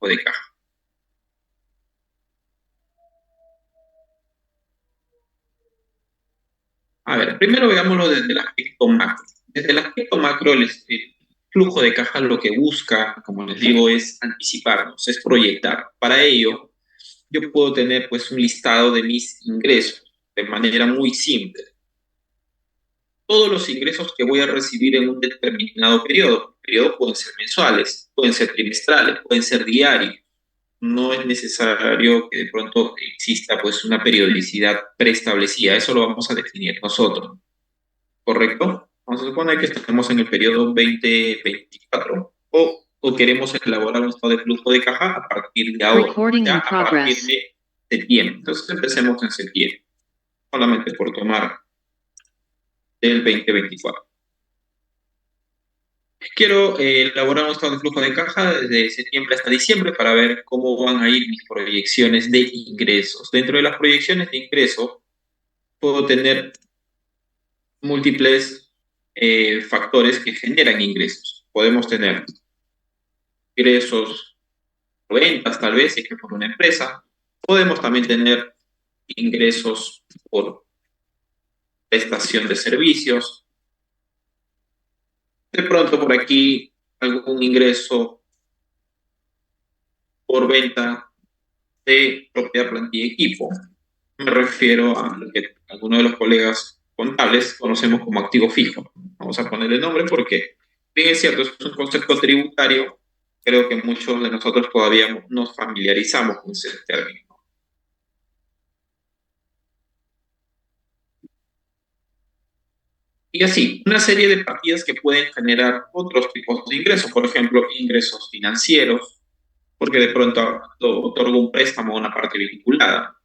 flujo de caja. A ver, primero veámoslo desde el aspecto macro. Desde el aspecto macro, el flujo de caja lo que busca, como les digo, es anticiparnos, es proyectar. Para ello, yo puedo tener pues un listado de mis ingresos de manera muy simple. Todos los ingresos que voy a recibir en un determinado periodo. Periodos pueden ser mensuales, pueden ser trimestrales, pueden ser diarios. No es necesario que de pronto exista pues una periodicidad preestablecida. Eso lo vamos a definir nosotros, ¿correcto? Vamos a suponer que estamos en el periodo 2024 o queremos elaborar un estado de flujo de caja a partir de ahora, Recording ya in a partir progress. de septiembre. Entonces empecemos en septiembre, solamente por tomar del 2024. Quiero elaborar un estado de flujo de caja desde septiembre hasta diciembre para ver cómo van a ir mis proyecciones de ingresos. Dentro de las proyecciones de ingresos puedo tener múltiples factores que generan ingresos. Podemos tener ingresos por ventas, tal vez, si es que por una empresa. Podemos también tener ingresos por prestación de servicios. De pronto por aquí algún ingreso por venta de propiedad, plantilla y equipo. Me refiero a lo que algunos de los colegas contables conocemos como activo fijo. Vamos a ponerle nombre porque, bien es cierto, es un concepto tributario. Creo que muchos de nosotros todavía nos familiarizamos con ese término. Y así, una serie de partidas que pueden generar otros tipos de ingresos, por ejemplo, ingresos financieros, porque de pronto otorgo un préstamo a una parte vinculada.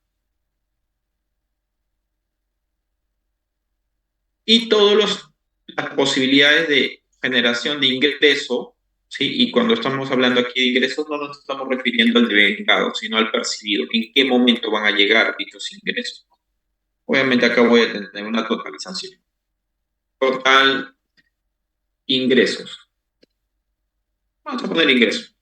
Y todas las posibilidades de generación de ingreso, ¿sí? Y cuando estamos hablando aquí de ingresos, no nos estamos refiriendo al devengado, sino al percibido. ¿En qué momento van a llegar dichos ingresos? Obviamente acá voy a tener una totalización. Total ingresos. Vamos a poner ingresos.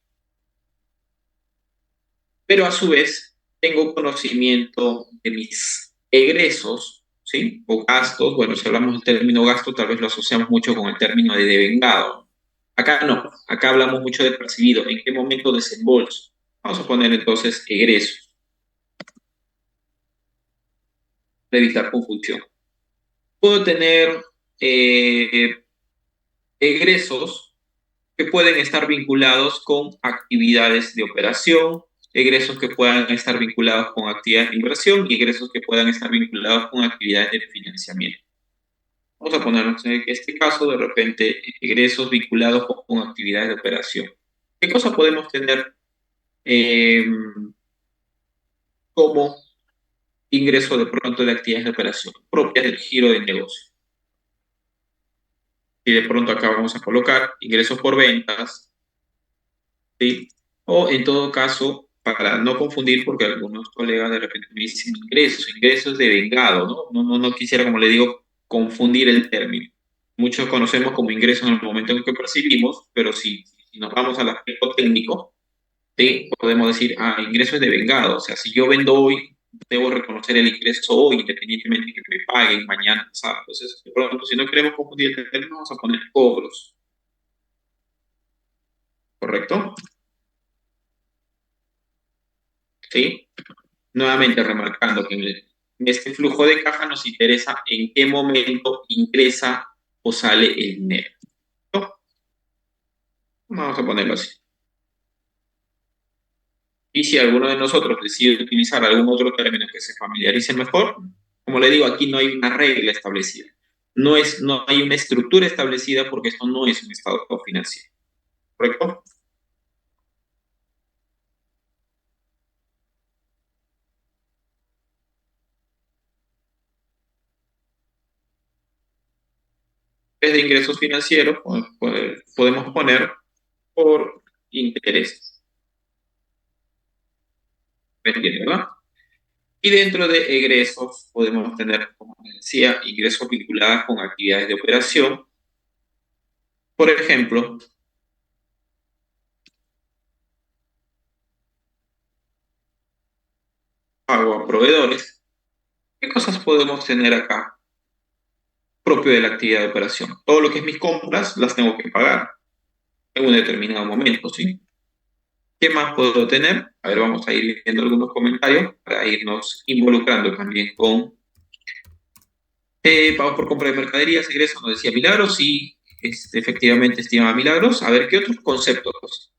Pero a su vez tengo conocimiento de mis egresos, ¿sí? O gastos. Bueno, si hablamos del término gasto, tal vez lo asociamos mucho con el término de devengado. Acá no, acá hablamos mucho de percibido. ¿En qué momento desembolso? Vamos a poner entonces egresos, para evitar confusión. Puedo tener eh, egresos que pueden estar vinculados con actividades de operación, egresos que puedan estar vinculados con actividades de inversión y egresos que puedan estar vinculados con actividades de financiamiento. Vamos a ponernos en este caso, de repente, egresos vinculados con actividades de operación. ¿Qué cosa podemos tener eh, como ingreso de pronto de actividades de operación propias del giro de negocio? Y de pronto acá vamos a colocar ingresos por ventas, ¿sí? O en todo caso, para no confundir, porque algunos colegas de repente me dicen ingresos de vengado, ¿no? No quisiera, como le digo, confundir el término. Muchos conocemos como ingresos en el momento en que percibimos, pero si nos vamos al aspecto técnico, ¿sí? Podemos decir, ingresos de vengado. O sea, si yo vendo hoy, debo reconocer el ingreso hoy, independientemente de que me paguen mañana, ¿sabes? Entonces, de pronto, si no queremos confundir el término, vamos a poner cobros, ¿correcto? ¿Sí? Nuevamente remarcando que en este flujo de caja nos interesa en qué momento ingresa o sale el dinero, ¿no? Vamos a ponerlo así. Y si alguno de nosotros decide utilizar algún otro término que se familiarice mejor, como le digo, aquí no hay una regla establecida. No hay una estructura establecida porque esto no es un estado financiero, ¿correcto? Desde ingresos financieros podemos poner por intereses. ¿Me entiendes, verdad? Y dentro de egresos podemos tener, como les decía, ingresos vinculados con actividades de operación. Por ejemplo, pago a proveedores. ¿Qué cosas podemos tener acá propio de la actividad de operación? Todo lo que es mis compras las tengo que pagar en un determinado momento, ¿sí? ¿Qué más puedo tener? A ver, vamos a ir viendo algunos comentarios para irnos involucrando también con pagos por compra de mercaderías, egresos, nos decía Milagros, sí, efectivamente estima Milagros. A ver, ¿qué otros conceptos?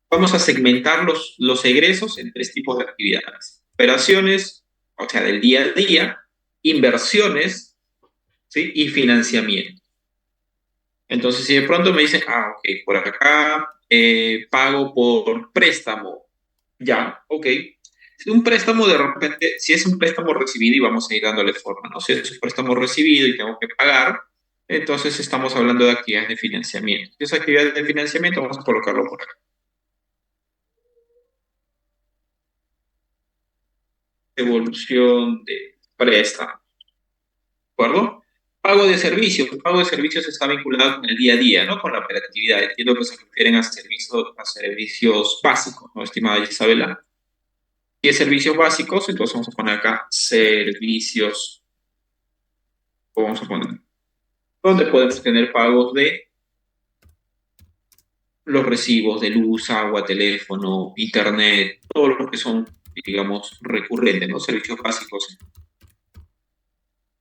Vamos a segmentar los egresos en tres tipos de actividades. Operaciones, o sea, del día a día, inversiones, ¿sí? Y financiamiento. Entonces, si de pronto me dicen, ok, por acá pago por préstamo, ya, ok. Si un préstamo de repente, si es un préstamo recibido y vamos a ir dándole forma, ¿no? Si es un préstamo recibido y tengo que pagar, entonces estamos hablando de actividades de financiamiento. Si es actividad de financiamiento, vamos a colocarlo por acá. Evolución de préstamo, ¿de acuerdo? Pago de servicios. El pago de servicios está vinculado con el día a día, ¿no? Con la operatividad. Entiendo que se refieren a servicios básicos, ¿no, estimada Isabela? Y de servicios básicos, entonces vamos a poner acá servicios, o vamos a poner, donde podemos tener pagos de los recibos de luz, agua, teléfono, internet, todo lo que son, digamos, recurrentes, ¿no? Servicios básicos.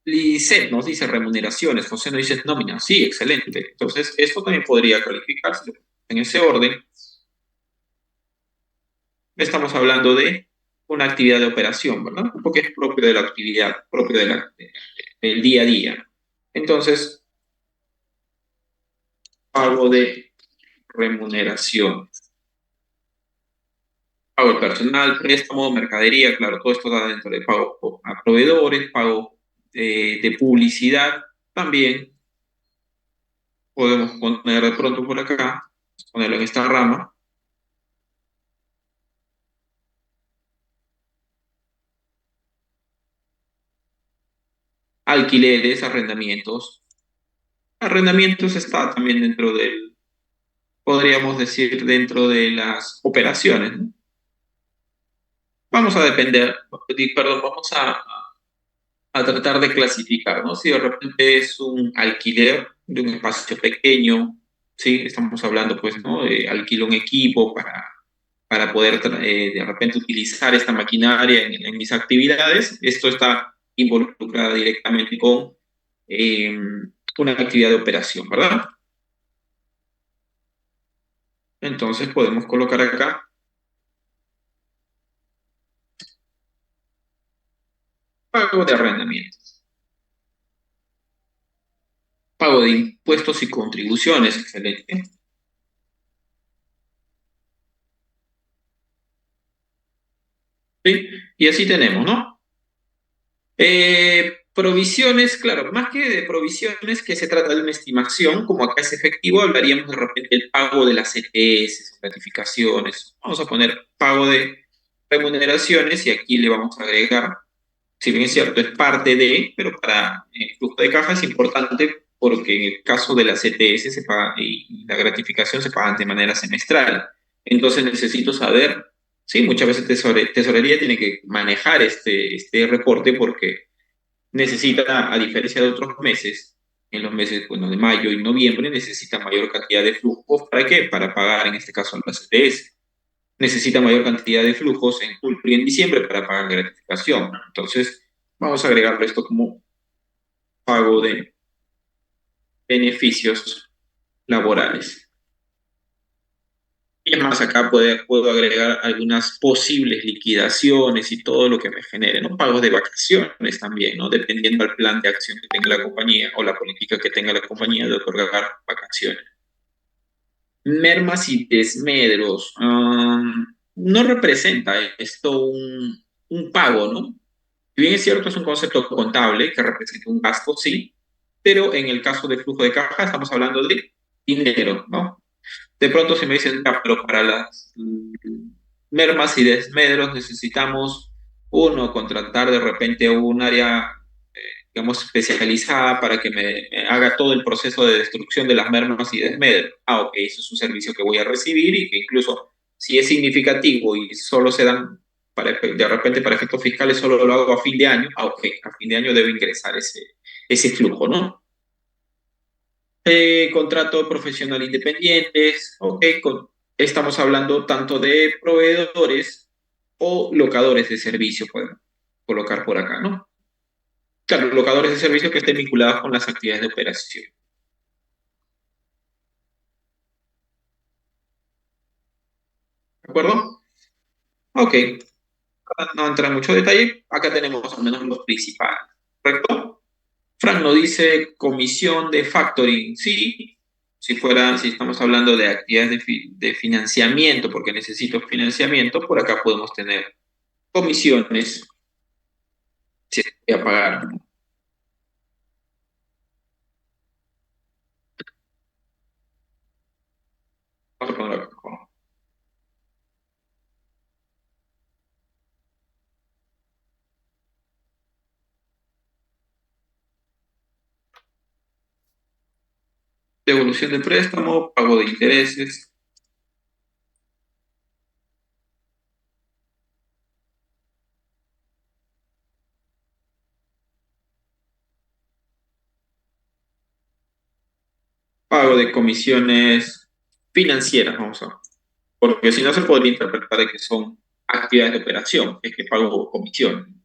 Licet nos dice remuneraciones, José nos dice nómina. Sí, excelente. Entonces, esto también podría calificarse en ese orden. Estamos hablando de una actividad de operación, ¿verdad? Porque es propio de la actividad, propio del día a día. Entonces, pago de remuneración. Pago de personal, préstamo, mercadería, claro, todo esto está dentro de pago a proveedores, pago de publicidad. También podemos poner de pronto por acá, ponerlo en esta rama, alquileres, arrendamientos. Arrendamientos está también dentro del, podríamos decir, dentro de las operaciones, ¿no? Vamos a depender, perdón, vamos a tratar de clasificar, ¿no? Si de repente es un alquiler de un espacio pequeño, sí, estamos hablando, pues, ¿no? De alquilo un equipo para poder de repente utilizar esta maquinaria en mis actividades. Esto está involucrada directamente con eh, una actividad de operación, ¿verdad? Entonces podemos colocar acá pago de arrendamiento, pago de impuestos y contribuciones, excelente. ¿Sí? Y así tenemos, ¿no? Provisiones, claro, más que de provisiones, que se trata de una estimación, como acá es efectivo, hablaríamos de repente del pago de las ETS, gratificaciones. Vamos a poner pago de remuneraciones y aquí le vamos a agregar, si bien es cierto, es parte de, pero para el flujo de caja es importante porque en el caso de las ETS se paga, y la gratificación se pagan de manera semestral. Entonces necesito saber, sí, muchas veces tesorería tiene que manejar este reporte porque necesita, a diferencia de otros meses, en los meses, bueno, de mayo y noviembre, necesita mayor cantidad de flujos. ¿Para qué? Para pagar, en este caso, las ETS. Necesita mayor cantidad de flujos en julio y en diciembre para pagar gratificación. Entonces, vamos a agregarle esto como pago de beneficios laborales. Y además acá puedo agregar algunas posibles liquidaciones y todo lo que me genere, ¿no? Pagos de vacaciones también, ¿no? Dependiendo del plan de acción que tenga la compañía o la política que tenga la compañía de otorgar vacaciones. Mermas y desmedros. No representa esto un pago, ¿no? Si bien es cierto, es un concepto contable que representa un gasto, sí, pero en el caso de flujo de caja estamos hablando de dinero, ¿no? De pronto si me dicen, ya, pero para las mermas y desmedros necesitamos, uno, contratar de repente un área, digamos, especializada para que me haga todo el proceso de destrucción de las mermas y desmedros. Ok, eso es un servicio que voy a recibir y que incluso si es significativo y solo se dan De repente para efectos fiscales solo lo hago a fin de año. Ah, ok, a fin de año debe ingresar ese flujo, ¿no? Contrato profesional independientes, ok, estamos hablando tanto de proveedores o locadores de servicio, podemos colocar por acá, ¿no? Claro, locadores de servicio que estén vinculados con las actividades de operación. ¿De acuerdo? Ok, para no entrar en mucho detalle, acá tenemos al menos los principales, ¿correcto? Frank nos dice comisión de factoring, sí, si estamos hablando de actividades de financiamiento, porque necesito financiamiento, por acá podemos tener comisiones, si voy a pagar. Vamos a poner acá, devolución de préstamo, pago de intereses, pago de comisiones financieras, vamos a ver. Porque si no se podría interpretar de que son actividades de operación, es que pago comisión.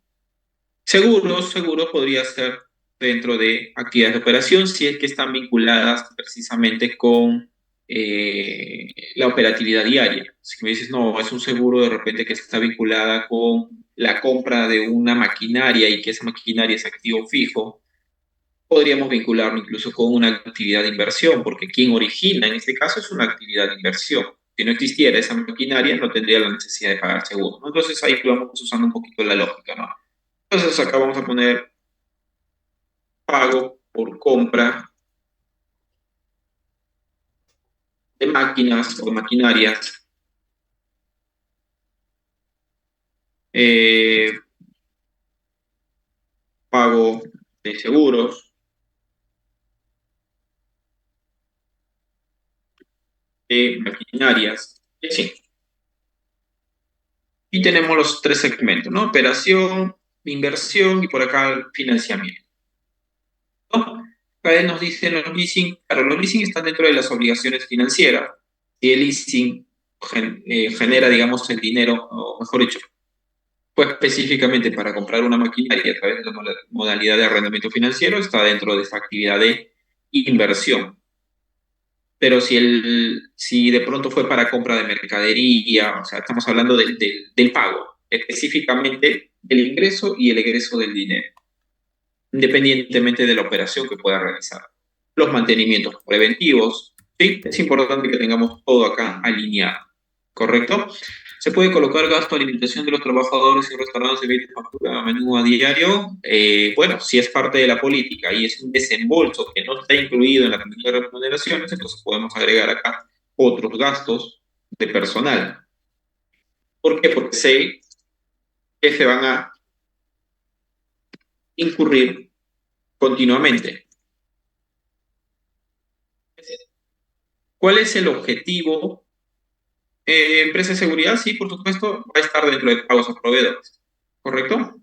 Seguros podría ser dentro de actividades de operación si es que están vinculadas precisamente con la operatividad diaria. Si me dices, no, es un seguro de repente que está vinculada con la compra de una maquinaria y que esa maquinaria es activo fijo, podríamos vincularlo incluso con una actividad de inversión, porque quien origina en este caso es una actividad de inversión. Si no existiera esa maquinaria, no tendría la necesidad de pagar seguro, ¿no? Entonces ahí vamos usando un poquito la lógica, ¿no? Entonces acá vamos a poner pago por compra de máquinas o maquinarias, eh, pago de seguros, de maquinarias, y así. Y tenemos los tres segmentos, ¿no? Operación, inversión y por acá el financiamiento, ¿no? Acá nos dicen los leasing, claro, los leasing están dentro de las obligaciones financieras y el leasing genera, digamos, el dinero, o mejor dicho, pues específicamente para comprar una maquinaria a través de la modalidad de arrendamiento financiero está dentro de esta actividad de inversión. Pero si de pronto fue para compra de mercadería, o sea, estamos hablando del pago, específicamente del ingreso y el egreso del dinero, independientemente de la operación que pueda realizar. Los mantenimientos preventivos, ¿sí? Es importante que tengamos todo acá alineado, ¿correcto? Se puede colocar gasto de alimentación de los trabajadores en restaurantes, servicios, factura a menú a diario. Bueno, si es parte de la política y es un desembolso que no está incluido en la planilla de remuneraciones, entonces podemos agregar acá otros gastos de personal. ¿Por qué? Porque sé que se van a incurrir continuamente. ¿Cuál es el objetivo? Empresa de seguridad, sí, por supuesto, va a estar dentro de pagos a proveedores, ¿correcto?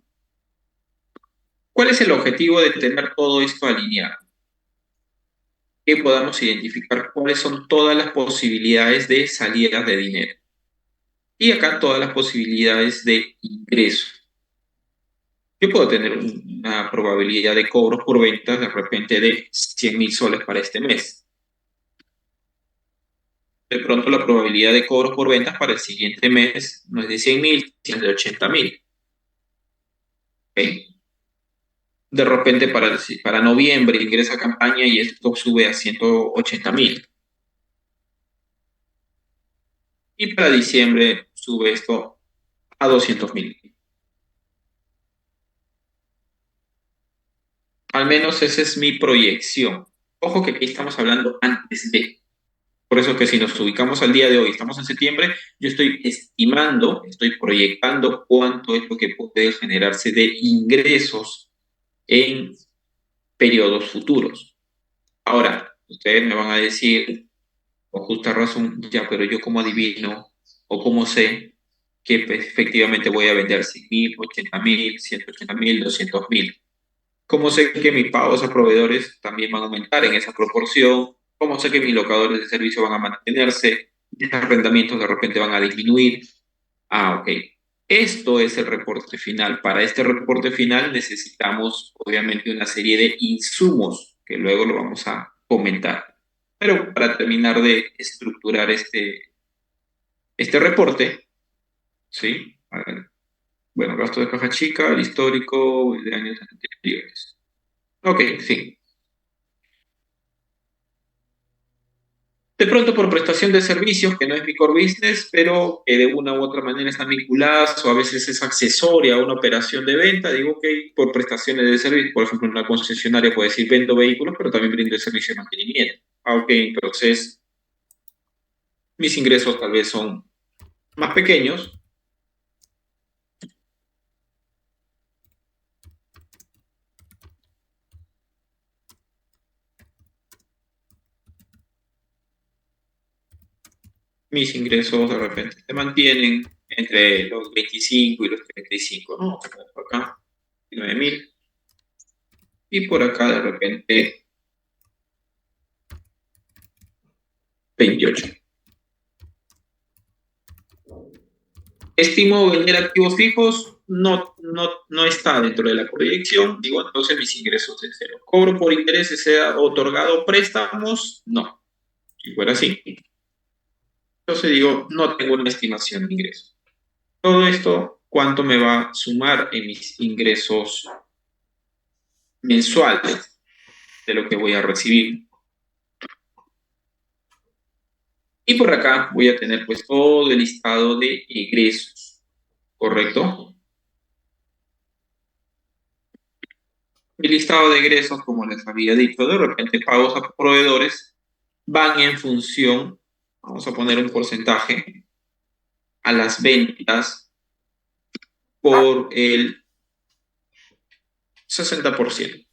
¿Cuál es el objetivo de tener todo esto alineado? Que podamos identificar cuáles son todas las posibilidades de salidas de dinero. Y acá todas las posibilidades de ingreso. Yo puedo tener una probabilidad de cobros por ventas de repente de 100.000 soles para este mes. De pronto la probabilidad de cobros por ventas para el siguiente mes no es de 100.000, sino de 80.000. ¿Ok? De repente para noviembre ingresa campaña y esto sube a 180.000. Y para diciembre sube esto a 200.000. Al menos esa es mi proyección. Ojo que aquí estamos hablando antes de. Por eso que si nos ubicamos al día de hoy, estamos en septiembre, yo estoy estimando, estoy proyectando cuánto es lo que puede generarse de ingresos en periodos futuros. Ahora, ustedes me van a decir, con justa razón, ya, pero yo cómo adivino o cómo sé que pues, efectivamente voy a vender 100.000, 80.000, 180.000, 200.000. Como sé que mis pagos a proveedores también van a aumentar en esa proporción, como sé que mis locadores de servicio van a mantenerse, mis arrendamientos de repente van a disminuir. Ah, ok. Esto es el reporte final. Para este reporte final necesitamos obviamente una serie de insumos que luego lo vamos a comentar. Pero para terminar de estructurar este reporte, ¿sí? A ver, bueno, gasto de caja chica, el histórico de años anteriores. Ok, sí. De pronto por prestación de servicios, que no es mi core business, pero que de una u otra manera están vinculadas o a veces es accesoria a una operación de venta, digo que por prestaciones de servicio, por ejemplo, una concesionaria puede decir vendo vehículos, pero también brindo el servicio de mantenimiento. Ah, ok, entonces mis ingresos tal vez son más pequeños, mis ingresos de repente se mantienen entre los 25 y los 35, ¿no? Como por acá, 9.000, y por acá de repente 28. Estimo vender activos fijos, no está dentro de la proyección, digo, entonces mis ingresos de cero. ¿Cobro por intereses he otorgado préstamos? No, si fuera así. Entonces digo, no tengo una estimación de ingresos. Todo esto, ¿cuánto me va a sumar en mis ingresos mensuales de lo que voy a recibir? Y por acá voy a tener pues todo el listado de egresos, ¿correcto? Mi listado de egresos, como les había dicho, de repente pagos a proveedores van en función, vamos a poner un porcentaje, a las ventas por el 60%.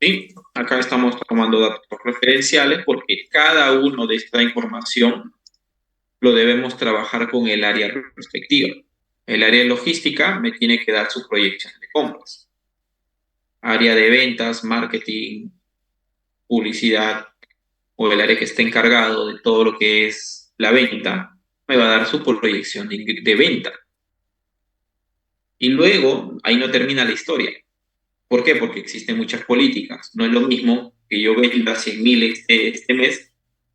¿Sí? Acá estamos tomando datos referenciales porque cada uno de esta información lo debemos trabajar con el área respectiva. El área de logística me tiene que dar su proyección de compras. Área de ventas, marketing, publicidad o el área que esté encargado de todo lo que es la venta, me va a dar su proyección de venta. Y luego, ahí no termina la historia. ¿Por qué? Porque existen muchas políticas. No es lo mismo que yo venda 100.000 este mes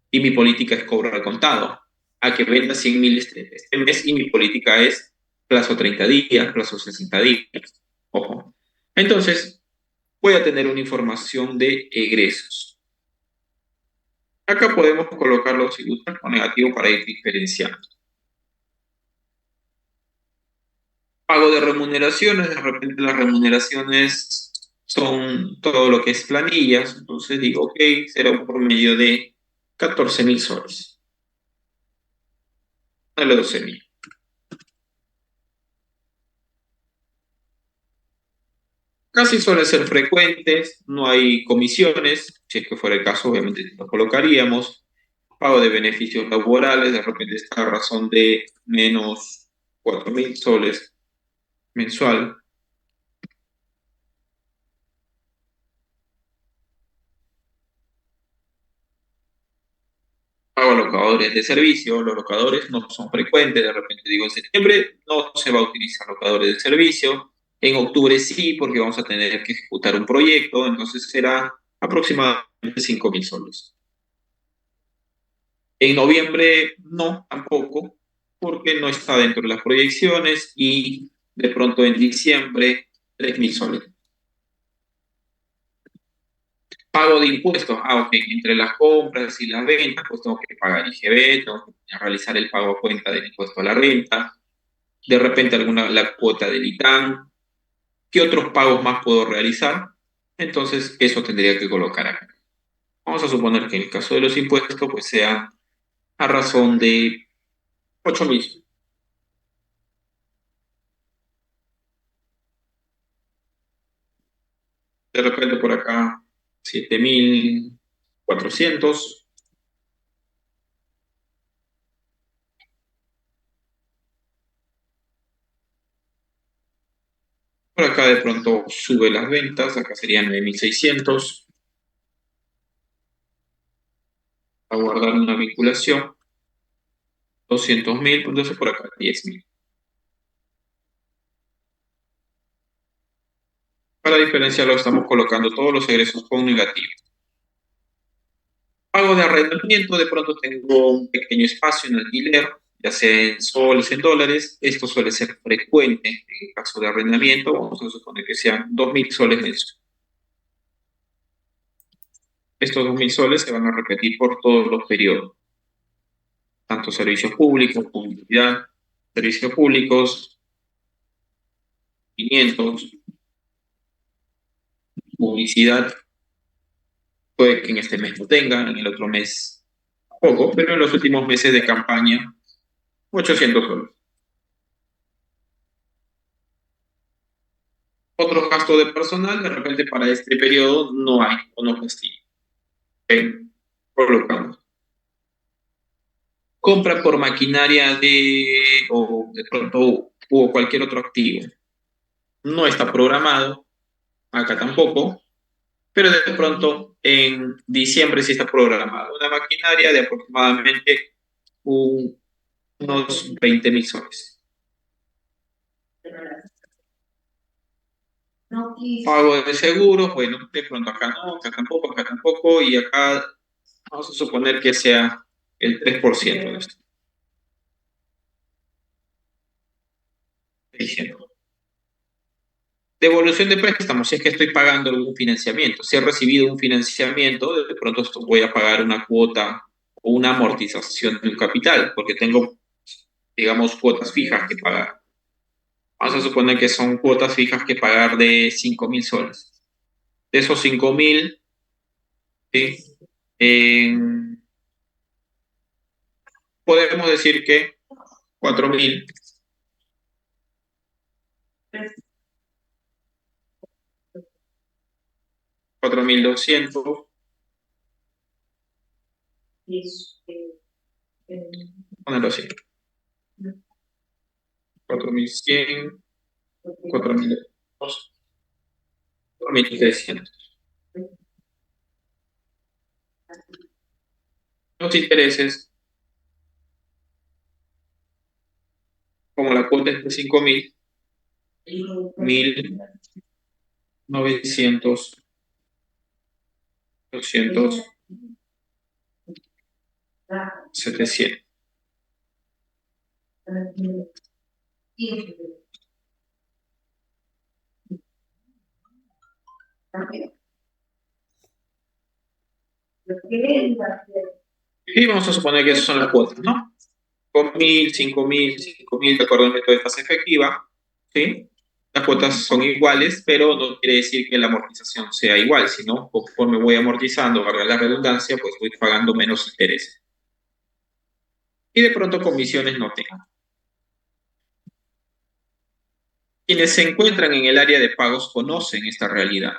y mi política es cobrar al contado, a que venda 100.000 este mes y mi política es plazo 30 días, plazo 60 días. Ojo. Entonces, voy a tener una información de egresos. Acá podemos colocarlo si gustan o negativo para ir diferenciando. Pago de remuneraciones, de repente las remuneraciones son todo lo que es planillas, entonces digo, ok, será un promedio de 14.000 soles, no de 12.000. Casi suelen ser frecuentes, no hay comisiones, si es que fuera el caso, obviamente lo colocaríamos. Pago de beneficios laborales, de repente está a razón de menos 4.000 soles mensual. Pago a locadores de servicio, los locadores no son frecuentes, de repente digo en septiembre no se va a utilizar locadores de servicio, en octubre sí, porque vamos a tener que ejecutar un proyecto, entonces será aproximadamente 5.000 soles. En noviembre no, tampoco, porque no está dentro de las proyecciones y de pronto en diciembre 3.000 soles. Pago de impuestos, ok, entre las compras y las ventas, pues tengo que pagar IGB, tengo que realizar el pago a cuenta del impuesto a la renta, de repente alguna la cuota del ITAN, ¿qué otros pagos más puedo realizar? Entonces, eso tendría que colocar acá. Vamos a suponer que en el caso de los impuestos, pues sea a razón de 8.000. De repente por acá 7.400. Por acá de pronto sube las ventas, acá serían 9.600. A guardar una vinculación, 200.000, entonces por acá 10.000. Para diferenciarlo estamos colocando todos los egresos con negativo. Pago de arrendamiento, de pronto tengo un pequeño espacio en alquiler, ya sea en soles, en dólares. Esto suele ser frecuente en el caso de arrendamiento. Vamos a suponer que sean 2.000 soles mensuales. Estos 2.000 soles se van a repetir por todos los periodos, tanto servicios públicos, publicidad, servicios públicos, 500, publicidad, puede que en este mes no tenga, en el otro mes poco, pero en los últimos meses de campaña, 800 soles. Otros gastos de personal, de repente para este periodo no hay o no castigo. Ok, colocamos. Compra por maquinaria o de pronto o cualquier otro activo. No está programado, acá tampoco, pero de pronto en diciembre sí está programado. Una maquinaria de aproximadamente unos 20.000 soles. Pago de seguros, bueno, de pronto acá tampoco, y acá vamos a suponer que sea el 3% de esto. 600. Devolución de préstamos, si es que estoy pagando algún financiamiento. Si he recibido un financiamiento, de pronto voy a pagar una cuota o una amortización de un capital, porque tengo, digamos, cuotas fijas que pagar. Vamos a suponer que son cuotas fijas que pagar de 5.000 soles. De esos 5.000, ¿sí? En- podemos decir que 4.000, 4.200, ponerlo así, 4.100, 4.200, 4.300. Los intereses, como la cuota es de 5.000, 1.900, 200, 700. Y vamos a suponer que esas son las cuotas, ¿no? 5.000, 5.000, 5.000 de acuerdo al método de tasa efectiva, ¿sí? Las cuotas son iguales, pero no quiere decir que la amortización sea igual, sino conforme voy amortizando, valga la redundancia, pues voy pagando menos intereses. Y de pronto comisiones no tengo. Quienes se encuentran en el área de pagos conocen esta realidad.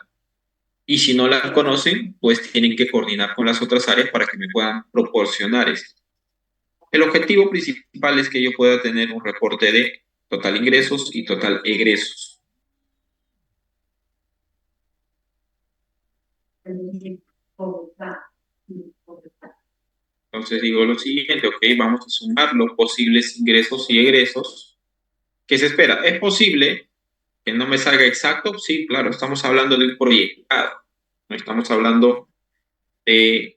Y si no la conocen, pues tienen que coordinar con las otras áreas para que me puedan proporcionar esto. El objetivo principal es que yo pueda tener un reporte de total ingresos y total egresos. Entonces digo lo siguiente, ok, vamos a sumar los posibles ingresos y egresos. ¿Qué se espera? ¿Es posible que no me salga exacto? Sí, claro, estamos hablando de un proyectado, no estamos hablando de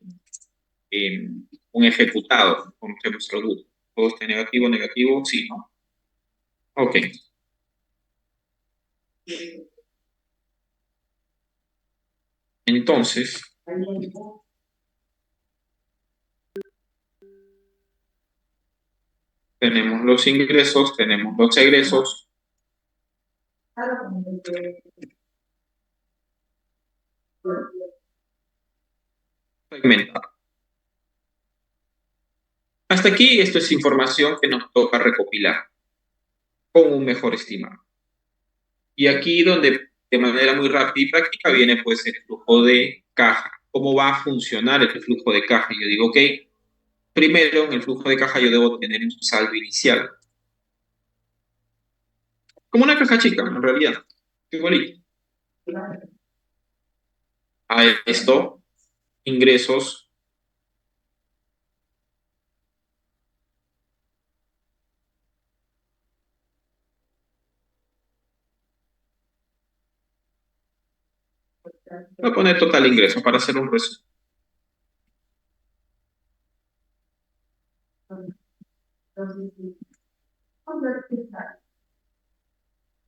un ejecutado, como tenemos alguno. ¿Todo está negativo, negativo? Sí, ¿no? Ok. Entonces, tenemos los ingresos, tenemos los egresos. Segmentado. Hasta aquí, esto es información que nos toca recopilar con un mejor estimado. Y aquí donde de manera muy rápida y práctica viene pues el flujo de caja. ¿Cómo va a funcionar el flujo de caja? Yo digo, ok, primero en el flujo de caja yo debo tener un saldo inicial. Como una caja chica, en realidad. igualito. A esto, ingresos, voy a poner total ingreso para hacer un resumen.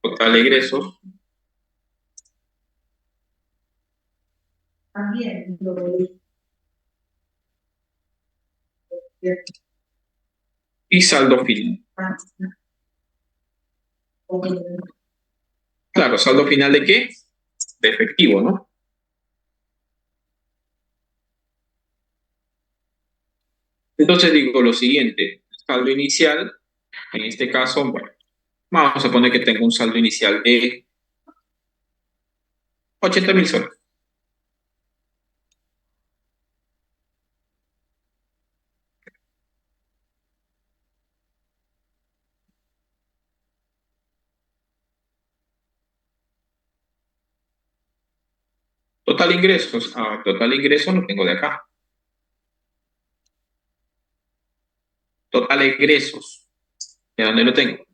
Total ingresos y saldo final. Claro, ¿saldo final de qué? De efectivo, ¿no? Entonces digo lo siguiente, saldo inicial, en este caso, bueno, vamos a poner que tengo un saldo inicial de 80.000 soles. Total ingresos, total ingresos lo tengo de acá. Total egresos, ¿de dónde lo tengo?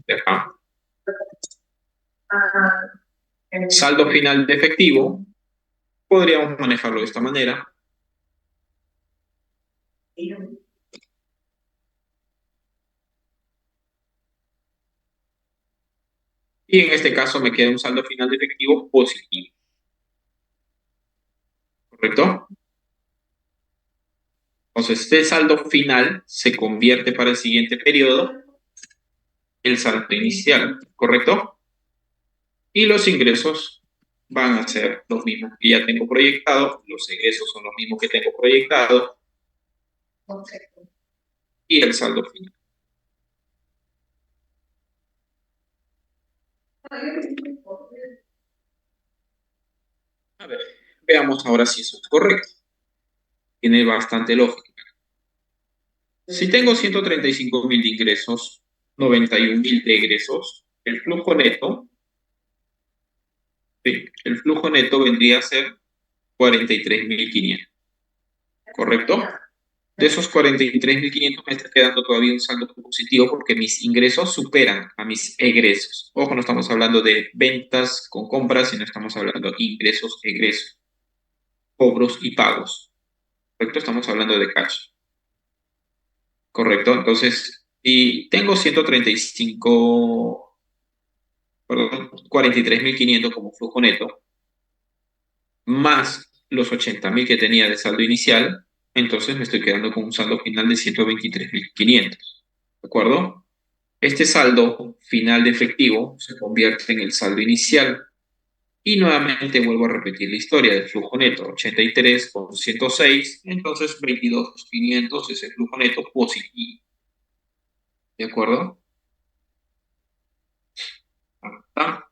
De acá. Saldo final de efectivo, podríamos manejarlo de esta manera. Y en este caso me queda un saldo final de efectivo positivo, ¿correcto? Entonces, este saldo final se convierte para el siguiente periodo el saldo inicial, ¿correcto? Y los ingresos van a ser los mismos que ya tengo proyectado, los egresos son los mismos que tengo proyectado y el saldo final. A ver, veamos ahora si eso es correcto. Tiene bastante lógica. Si tengo 135.000 de ingresos, 91.000 de egresos, el flujo neto vendría a ser 43.500, ¿correcto? De esos 43.500 me está quedando todavía un saldo positivo porque mis ingresos superan a mis egresos. Ojo, no estamos hablando de ventas con compras, sino estamos hablando de ingresos, egresos, cobros y pagos. ¿Correcto? Estamos hablando de cash. ¿Correcto? Entonces, y tengo 135, perdón, 43.500 como flujo neto, más los 80.000 que tenía de saldo inicial, entonces me estoy quedando con un saldo final de 123.500. ¿De acuerdo? Este saldo final de efectivo se convierte en el saldo inicial y nuevamente vuelvo a repetir la historia del flujo neto, 83 por 106, entonces 22.500 es el flujo neto positivo. ¿De acuerdo? Está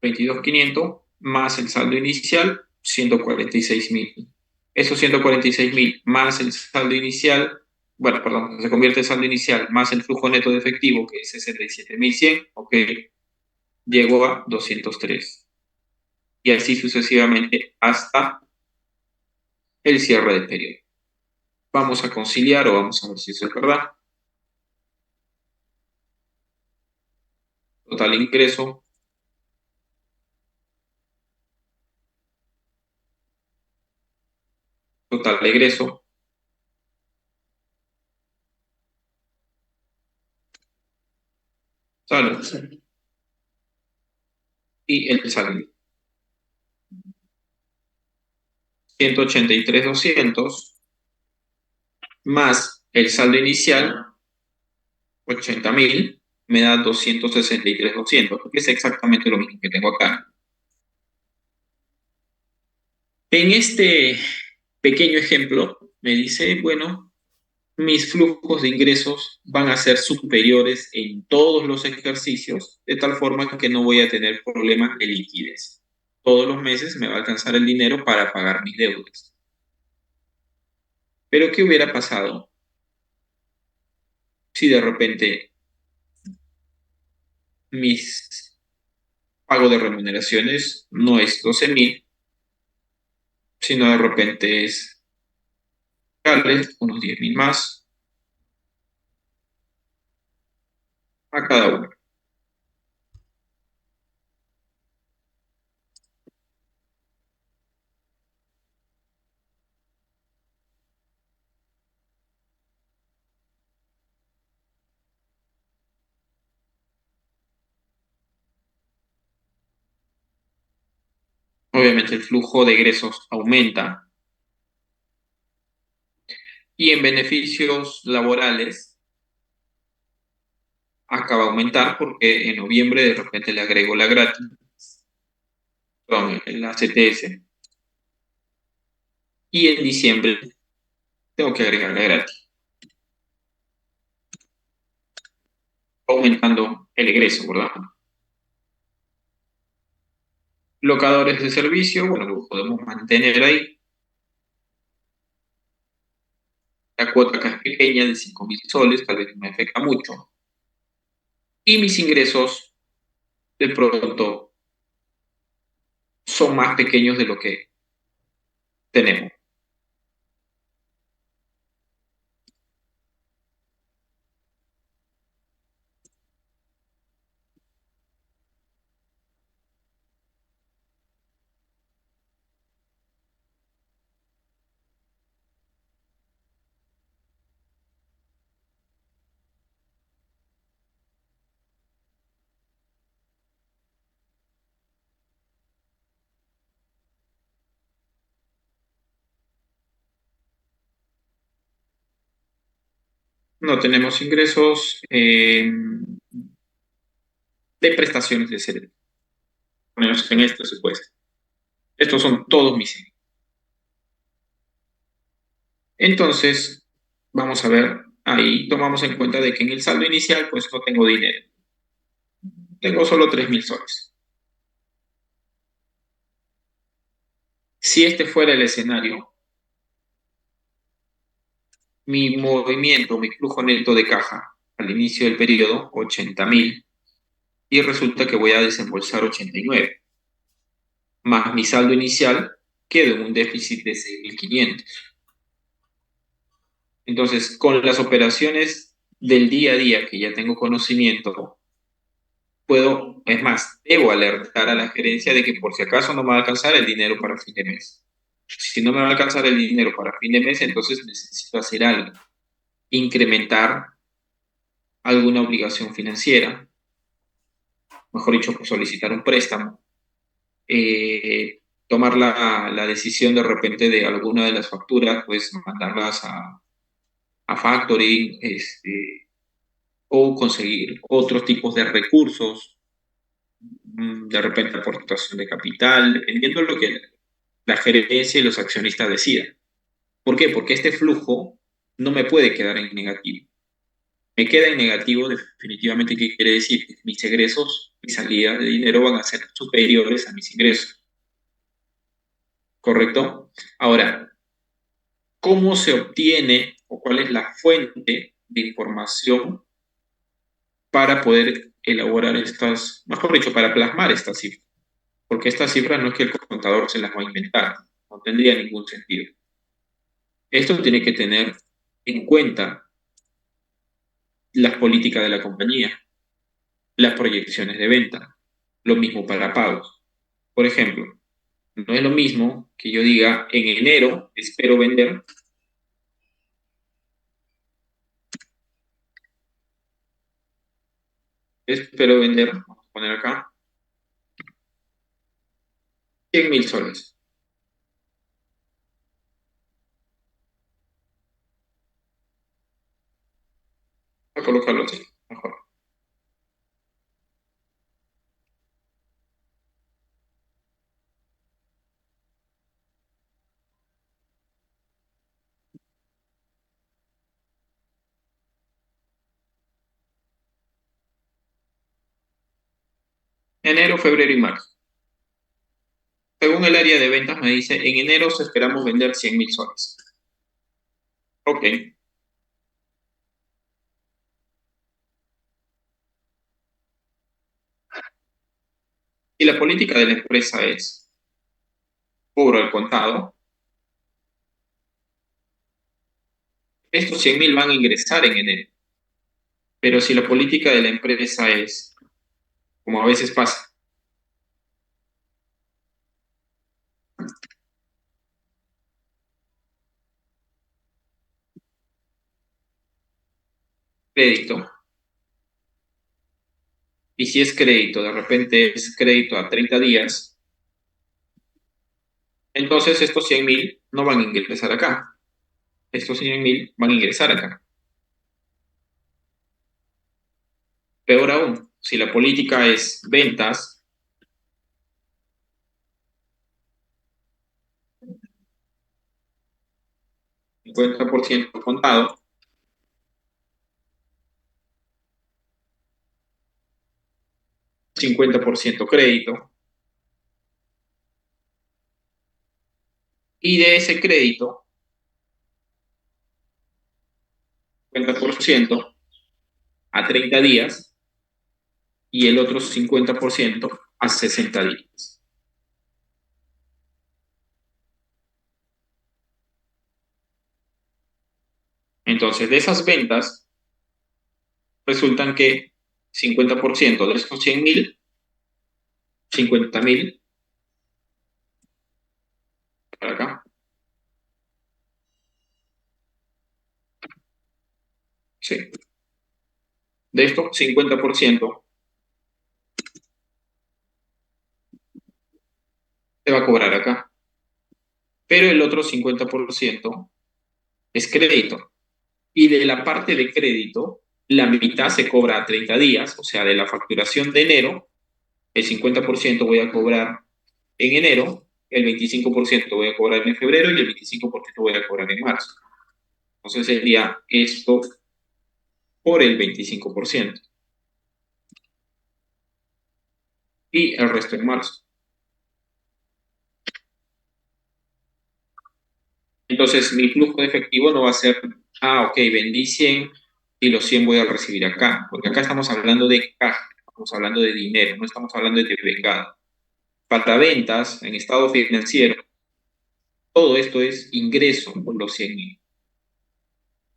22.500 más el saldo inicial, 146.000. Esos 146.000 más el saldo inicial, bueno, perdón, se convierte en saldo inicial más el flujo neto de efectivo, que es 67.100, ok, llegó a 203. Y así sucesivamente hasta el cierre del periodo. Vamos a conciliar o vamos a ver si eso es verdad. Total ingreso, total egreso, saldo y el saldo. 183.200 más el saldo inicial, 80.000, me da 263.200, que es exactamente lo mismo que tengo acá. En este pequeño ejemplo, me dice, bueno, mis flujos de ingresos van a ser superiores en todos los ejercicios, de tal forma que no voy a tener problemas de liquidez. Todos los meses me va a alcanzar el dinero para pagar mis deudas. Pero ¿qué hubiera pasado si de repente mis Pago de remuneraciones no es 12.000, sino de repente es unos 10.000 más a cada uno. Obviamente el flujo de egresos aumenta y en beneficios laborales acaba de aumentar porque en noviembre de repente le agrego la gratis, perdón, la CTS, y en diciembre tengo que agregar la gratis, aumentando el egreso, ¿verdad? Locadores de servicio, bueno, lo podemos mantener ahí. La cuota acá es pequeña de 5.000 soles, tal vez no me afecta mucho. Y mis ingresos, de pronto, son más pequeños de lo que tenemos. No tenemos ingresos de prestaciones de servicio. Ponemos en este supuesto. Estos son todos mis ingresos. Entonces, vamos a ver, ahí tomamos en cuenta de que en el saldo inicial, pues no tengo dinero. Tengo solo 3.000 soles. Si este fuera el escenario, mi movimiento, mi flujo neto de caja al inicio del periodo, 80.000, y resulta que voy a desembolsar 89, más mi saldo inicial, quedo en un déficit de 6.500. Entonces, con las operaciones del día a día que ya tengo conocimiento, puedo, es más, debo alertar a la gerencia de que por si acaso no me va a alcanzar el dinero para fin de mes. Si no me va a alcanzar el dinero para fin de mes, entonces necesito hacer algo, incrementar alguna obligación financiera, mejor dicho, pues, solicitar un préstamo, tomar la decisión de repente de alguna de las facturas, pues mandarlas a factoring, o conseguir otros tipos de recursos, de repente aportación de capital, dependiendo de lo que la gerencia y los accionistas decidan. ¿Por qué? Porque este flujo no me puede quedar en negativo. Me queda en negativo definitivamente, ¿qué quiere decir? Que mis egresos, mis salidas de dinero van a ser superiores a mis ingresos, ¿correcto? Ahora, ¿cómo se obtiene o cuál es la fuente de información para poder elaborar estas, mejor dicho, para plasmar estas cifras? Porque estas cifras no es que el contador se las va a inventar, no tendría ningún sentido. Esto tiene que tener en cuenta las políticas de la compañía, las proyecciones de venta, lo mismo para pagos. Por ejemplo, no es lo mismo que yo diga en enero espero vender, vamos a poner acá, 100.000 soles. Voy a colocarlo así, mejor. Enero, febrero y marzo. Según el área de ventas me dice, en enero esperamos vender 100.000 soles. Ok, Si la política de la empresa es cobro al contado, estos 100.000 van a ingresar en enero. Pero si la política de la empresa es, como a veces pasa, crédito, y si es crédito, de repente es crédito a 30 días, entonces estos 100.000 no van a ingresar acá. Estos 100.000 van a ingresar acá. Peor aún, si la política es ventas, 50% contado, 50% crédito, y de ese crédito, 50% a 30 días y el otro 50% a 60 días. Entonces, de esas ventas, resultan que 50% de esos 100.000, 50.000 para acá, sí. De esto, 50% se va a cobrar acá, pero el otro 50% es crédito. Y de la parte de crédito, la mitad se cobra a 30 días, o sea, de la facturación de enero, el 50% voy a cobrar en enero, el 25% voy a cobrar en febrero y el 25% voy a cobrar en marzo. Entonces sería esto por el 25% y el resto en marzo. Entonces mi flujo de efectivo no va a ser, ok, vendí 100 y los 100 voy a recibir acá, porque acá estamos hablando de caja, estamos hablando de dinero, no estamos hablando de vengado. Para ventas en estado financiero, todo esto es ingreso por los 100.000,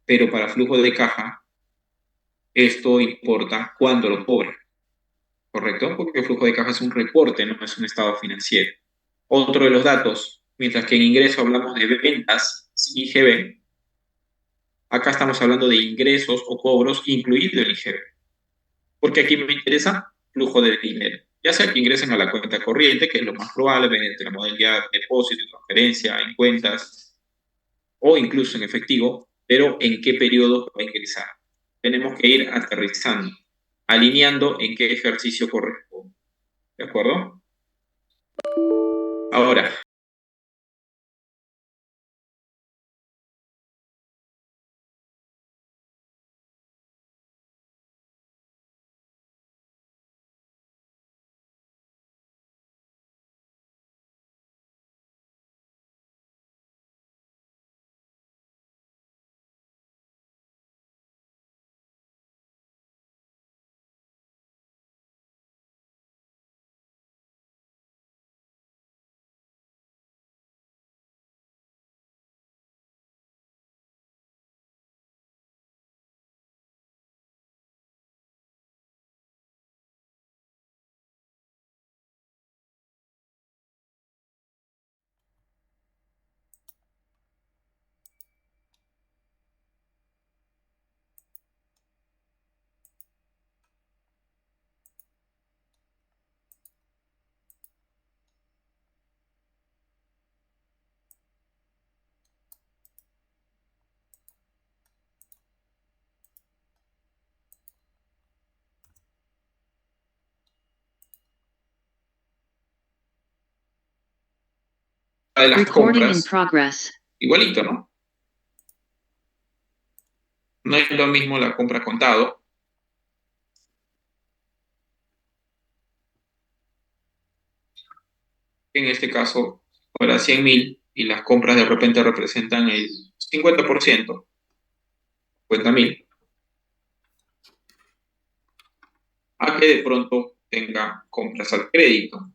pero para flujo de caja, esto importa cuándo lo cobra, ¿correcto? Porque el flujo de caja es un reporte, no es un estado financiero. Otro de los datos, mientras que en ingreso hablamos de ventas, IGB, acá estamos hablando de ingresos o cobros, incluido el IGB, porque aquí me interesa flujo de dinero, ya sea que ingresen a la cuenta corriente, que es lo más probable mediante la modalidad de depósito, transferencia, en cuentas, o incluso en efectivo, pero en qué periodo va a ingresar. Tenemos que ir aterrizando, alineando en qué ejercicio corresponde. ¿De acuerdo? Ahora, de las compras, igualito, ¿no? No es lo mismo la compra contado. En este caso, para 100.000 y las compras de repente representan el 50%, 50.000, a que de pronto tenga compras al crédito.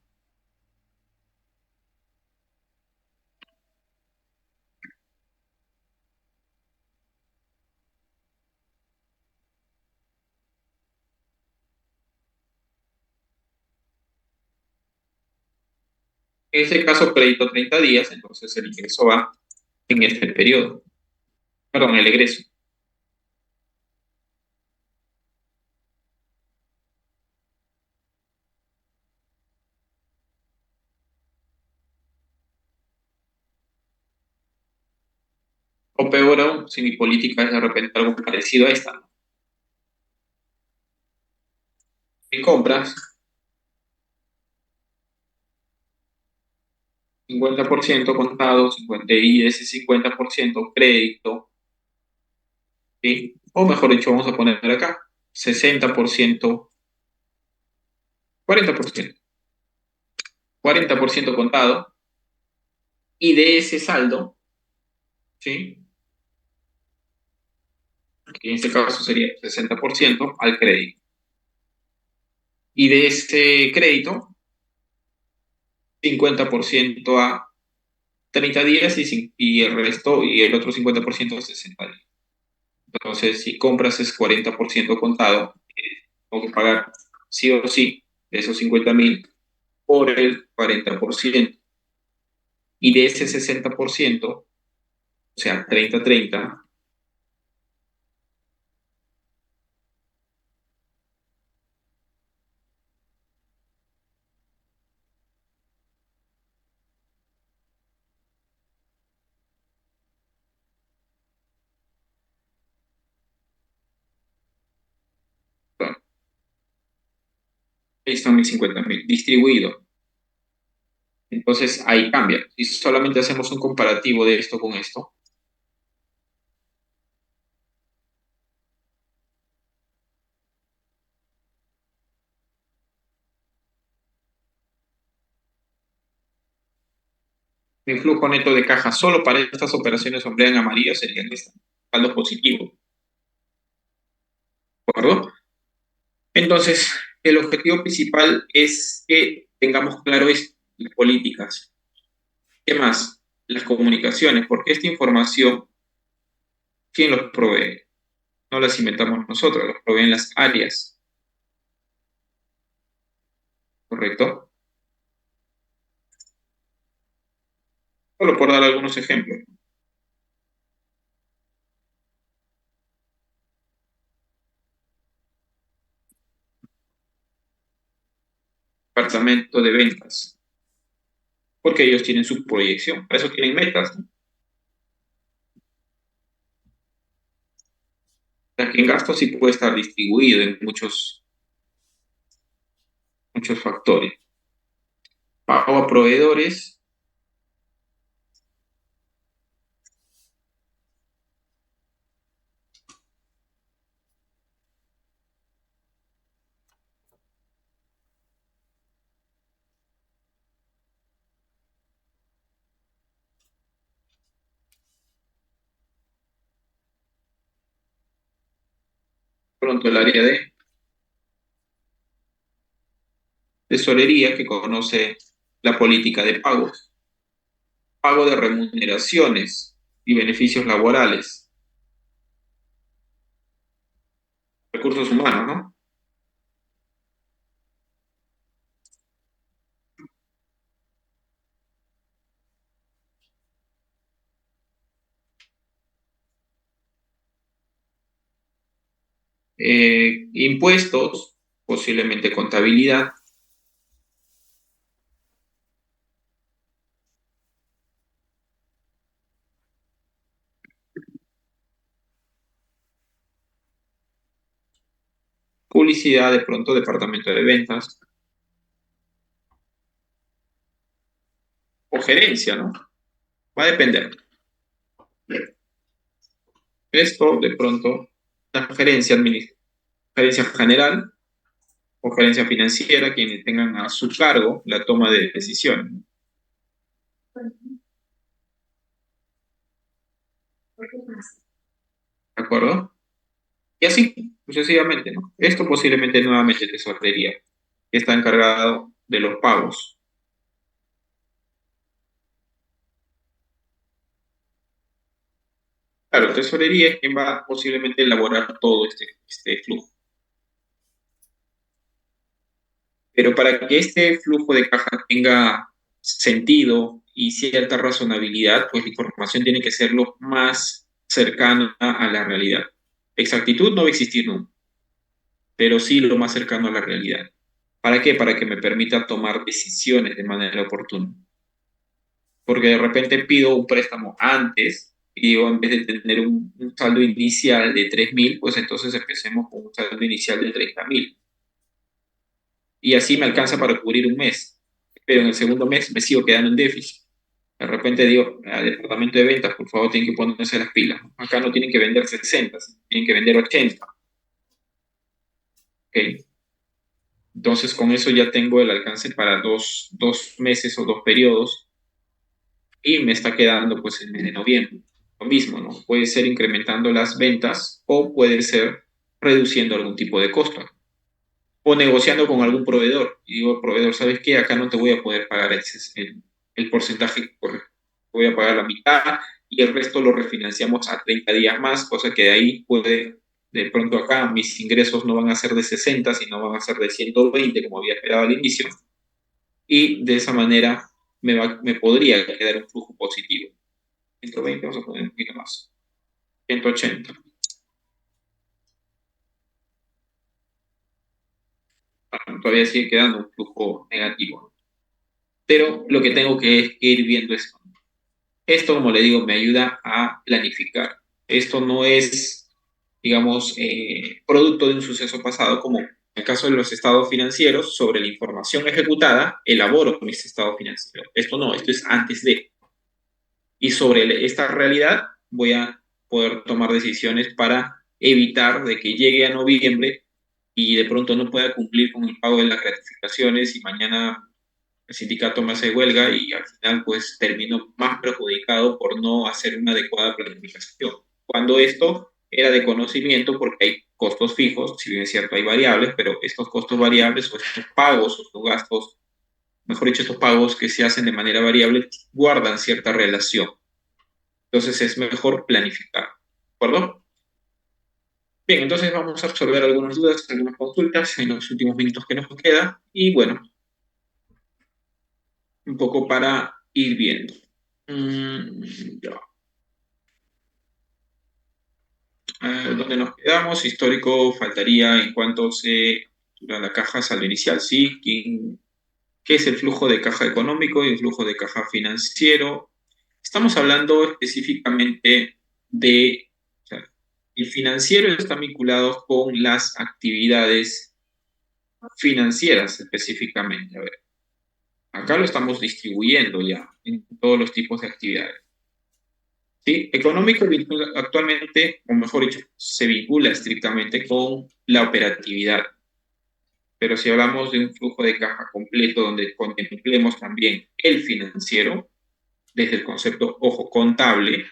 En este caso, crédito 30 días, entonces el ingreso va en este periodo. Perdón, el egreso. O peor aún, si mi política es de repente algo parecido a esta, ¿no? Mi compras, 50% contado, 50, y ese 50% crédito, ¿sí? O mejor dicho, vamos a poner acá, 60%, 40%, 40% contado, y de ese saldo, ¿sí? Que en este caso sería 60% al crédito. Y de ese crédito, 50% a 30 días y el resto, y el otro 50% a 60 días. Entonces, si compras es 40% contado, tengo que pagar sí o sí de esos 50.000 por el 40%. Y de ese 60%, o sea, 30-30, bueno, ahí están mis 50.000 distribuidos. Entonces, ahí cambia. Si solamente hacemos un comparativo de esto con esto, mi flujo neto de caja solo para estas operaciones sombreadas en amarillo sería este, saldo positivo, ¿de acuerdo? Entonces, el objetivo principal es que tengamos claro esto, las políticas. ¿Qué más? Las comunicaciones, porque esta información, ¿quién los provee? No las inventamos nosotros, las proveen las áreas, ¿correcto? Solo por dar algunos ejemplos. Departamento de ventas, porque ellos tienen su proyección, para eso tienen metas, ¿no? O sea, que en gastos sí puede estar distribuido en muchos factores. Pago a proveedores, pronto el área de tesorería que conoce la política de pagos, pago de remuneraciones y beneficios laborales, recursos humanos, ¿no? Impuestos, posiblemente contabilidad, publicidad, de pronto departamento de ventas o gerencia, ¿no? Va a depender. Esto, de pronto, la gerencia general o gerencia financiera, quienes tengan a su cargo la toma de decisiones, ¿de acuerdo? Y así, sucesivamente, ¿no? Esto posiblemente nuevamente tesorería. que está encargado de los pagos. Claro, tesorería es quien va posiblemente a elaborar todo este flujo. Pero para que este flujo de caja tenga sentido y cierta razonabilidad, pues la información tiene que ser lo más cercana a la realidad. Exactitud no va a existir nunca, pero sí lo más cercano a la realidad. ¿Para qué? Para que me permita tomar decisiones de manera oportuna. Porque de repente pido un préstamo antes y digo, en vez de tener un saldo inicial de 3.000, pues entonces empecemos con un saldo inicial de 30.000. Y así me alcanza para cubrir un mes. Pero en el segundo mes me sigo quedando en déficit. De repente digo, al departamento de ventas, por favor, tienen que ponerse las pilas. Acá no tienen que vender 60, tienen que vender 80. ¿Ok? Entonces, con eso ya tengo el alcance para dos meses o dos periodos y me está quedando pues el mes de noviembre. Lo mismo, ¿no? Puede ser incrementando las ventas o puede ser reduciendo algún tipo de costo. O negociando con algún proveedor. Y digo, proveedor, ¿sabes qué? Acá no te voy a poder pagar el porcentaje correcto. Voy a pagar la mitad y el resto lo refinanciamos a 30 días más, cosa que de ahí puede, de pronto acá mis ingresos no van a ser de 60, sino van a ser de 120, como había esperado al inicio. Y de esa manera me podría quedar un flujo positivo. 120, vamos a poner un poquito más. 180. Bueno, todavía sigue quedando un flujo negativo. Pero lo que tengo que ir viendo es esto, como le digo, me ayuda a planificar. Esto no es, digamos, producto de un suceso pasado, como en el caso de los estados financieros, sobre la información ejecutada, elaboro mis estados financieros. Esto no, esto es antes de. Y sobre esta realidad voy a poder tomar decisiones para evitar de que llegue a noviembre y de pronto no pueda cumplir con el pago de las gratificaciones y mañana el sindicato me hace huelga y al final pues termino más perjudicado por no hacer una adecuada planificación. Cuando esto era de conocimiento porque hay costos fijos, si bien es cierto hay variables, pero estos costos variables o estos pagos o estos gastos, mejor dicho, estos pagos que se hacen de manera variable guardan cierta relación. Entonces es mejor planificar. ¿De acuerdo? Bien, entonces vamos a resolver algunas dudas, algunas consultas en los últimos minutos que nos queda y bueno, un poco para ir viendo. Ya. ¿Dónde nos quedamos? Histórico faltaría en cuanto se captura la caja saldo inicial, sí. ¿Qué es el flujo de caja económico y el flujo de caja financiero? Estamos hablando específicamente de, o sea, el financiero está vinculado con las actividades financieras específicamente. A ver, acá lo estamos distribuyendo ya en todos los tipos de actividades. ¿Sí? Económico actualmente, o mejor dicho, se vincula estrictamente con la operatividad. Pero si hablamos de un flujo de caja completo donde contemplemos también el financiero, desde el concepto, ojo, contable,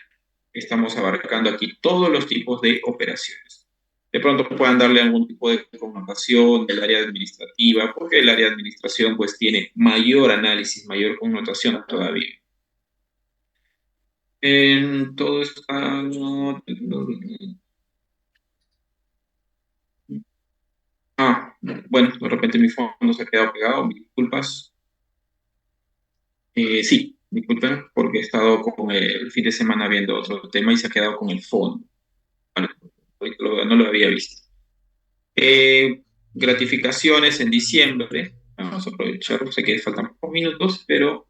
estamos abarcando aquí todos los tipos de operaciones. De pronto puedan darle algún tipo de connotación del área administrativa, porque el área de administración pues tiene mayor análisis, mayor connotación todavía. En todo está... bueno, de repente mi fondo se ha quedado pegado, mis disculpas. Sí, disculpen, porque he estado con el fin de semana viendo otro tema y se ha quedado con el fondo. Bueno, no lo había visto. Gratificaciones en diciembre. Vamos a aprovechar, sé que faltan pocos minutos, pero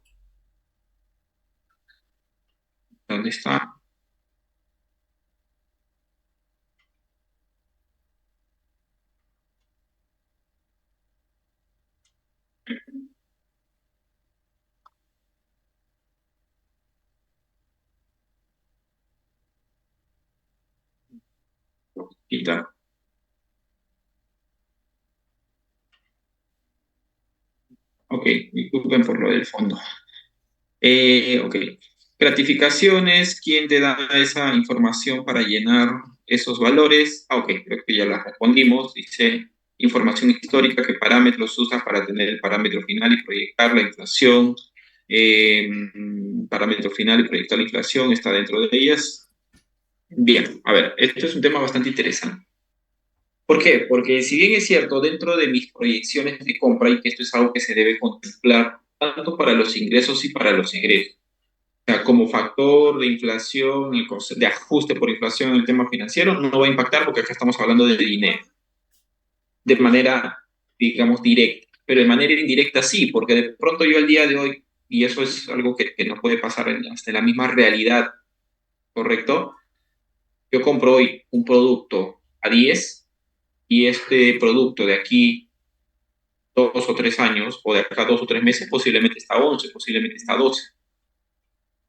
¿dónde está? Quita. Ok, disculpen por lo del fondo. Ok. Gratificaciones, ¿quién te da esa información para llenar esos valores? Ok, creo que ya la respondimos. Dice información histórica, qué parámetros usas para tener el parámetro final y proyectar la inflación, eh, parámetro final y proyectar la inflación, está dentro de ellas. Bien, a ver, esto es un tema bastante interesante. ¿Por qué? Porque si bien es cierto, dentro de mis proyecciones de compra, y que esto es algo que se debe contemplar tanto para los ingresos y para los egresos, o sea, como factor de inflación, de ajuste por inflación en el tema financiero, no va a impactar porque acá estamos hablando de dinero, de manera, digamos, directa, pero de manera indirecta sí, porque de pronto yo al día de hoy, y eso es algo que no puede pasar hasta la misma realidad, ¿correcto? Yo compro hoy un producto a 10 y este producto de aquí 2 o 3 años, o de acá 2 o 3 meses, posiblemente está a 11, posiblemente está a 12.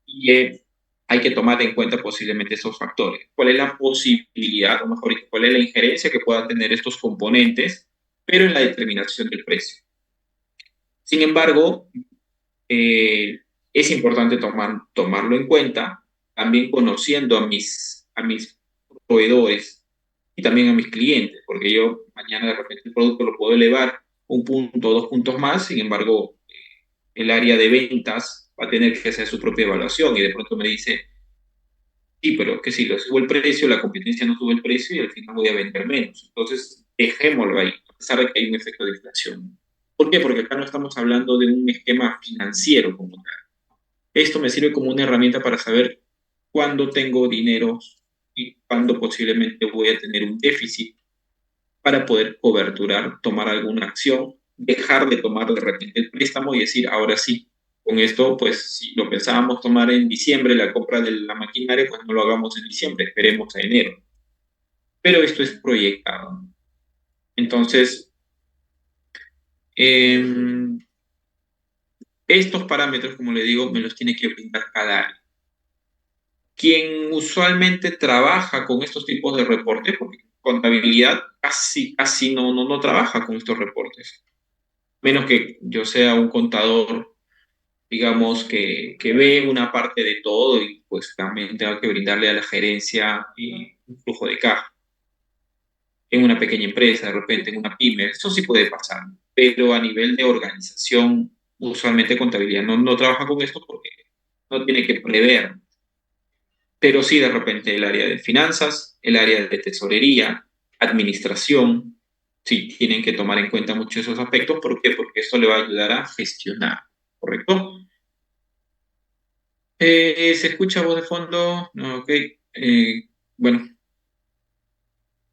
Y hay que tomar en cuenta posiblemente esos factores. ¿Cuál es la posibilidad, o mejor dicho, cuál es la injerencia que puedan tener estos componentes, pero en la determinación del precio? Sin embargo, eh, es importante tomarlo en cuenta, también conociendo a mis proveedores y también a mis clientes, porque yo mañana de repente el producto lo puedo elevar 1 punto o 2 puntos más, sin embargo, el área de ventas va a tener que hacer su propia evaluación y de pronto me dice, sí, pero que si lo subo el precio, la competencia no sube el precio y al final voy a vender menos. Entonces, dejémoslo ahí, a pesar de que hay un efecto de inflación. ¿Por qué? Porque acá no estamos hablando de un esquema financiero como tal. Esto me sirve como una herramienta para saber cuándo tengo dinero y cuándo posiblemente voy a tener un déficit para poder coberturar, tomar alguna acción, dejar de tomar de repente el préstamo y decir, ahora sí, con esto, pues si lo pensábamos tomar en diciembre, la compra de la maquinaria, pues no lo hagamos en diciembre, esperemos a enero. Pero esto es proyectado. Entonces, eh, estos parámetros, como le digo, me los tiene que brindar cada área. Quien usualmente trabaja con estos tipos de reportes, porque contabilidad casi no trabaja con estos reportes, menos que yo sea un contador, digamos, que ve una parte de todo y pues también tenga que brindarle a la gerencia un flujo de caja. En una pequeña empresa, de repente, en una pyme, eso sí puede pasar, pero a nivel de organización, usualmente contabilidad no trabaja con esto porque no tiene que prever, pero sí de repente el área de finanzas, el área de tesorería, administración, sí tienen que tomar en cuenta mucho esos aspectos. ¿Por qué? Porque esto le va a ayudar a gestionar, ¿correcto? ¿Se escucha voz de fondo? No, ok. Bueno,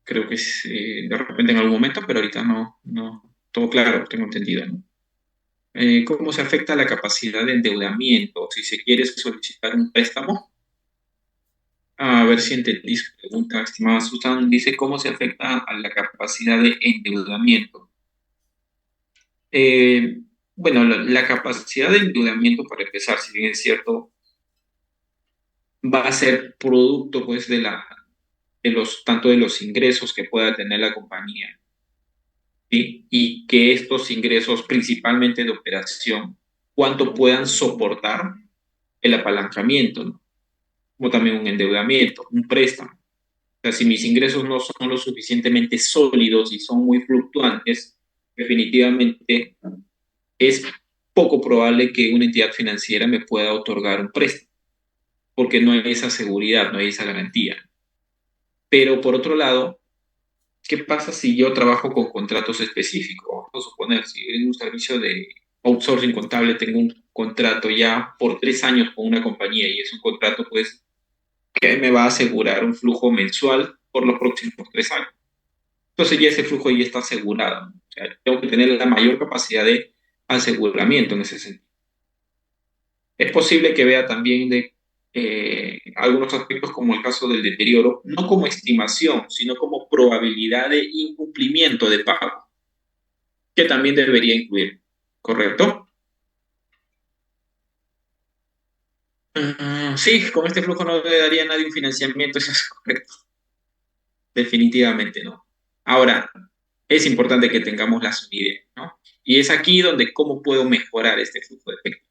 creo que es de repente en algún momento, pero ahorita no, todo claro, tengo entendido, ¿no? ¿Cómo se afecta la capacidad de endeudamiento? Si se quiere solicitar un préstamo, a ver si entendí su pregunta, estimada Susan. Dice, ¿cómo se afecta a la capacidad de endeudamiento? Eh, bueno, la capacidad de endeudamiento, para empezar, si bien es cierto, va a ser producto, pues, tanto de los ingresos que pueda tener la compañía, ¿sí? Y que estos ingresos, principalmente de operación, cuánto puedan soportar el apalancamiento, ¿no? Como también un endeudamiento, un préstamo. O sea, si mis ingresos no son lo suficientemente sólidos y son muy fluctuantes, definitivamente es poco probable que una entidad financiera me pueda otorgar un préstamo, porque no hay esa seguridad, no hay esa garantía. Pero por otro lado, ¿qué pasa si yo trabajo con contratos específicos? Vamos a suponer, si en un servicio de outsourcing contable tengo un contrato ya por 3 años con una compañía y es un contrato pues que me va a asegurar un flujo mensual por los próximos 3 años. Entonces ya ese flujo ya está asegurado, ¿no? O sea, tengo que tener la mayor capacidad de aseguramiento en ese sentido. Es posible que vea también de algunos aspectos como el caso del deterioro, no como estimación, sino como probabilidad de incumplimiento de pago, que también debería incluir, ¿correcto? Sí, con este flujo no le daría a nadie un financiamiento, eso es correcto, definitivamente no. Ahora, es importante que tengamos la solidez, ¿no? Y es aquí donde cómo puedo mejorar este flujo de efectivo.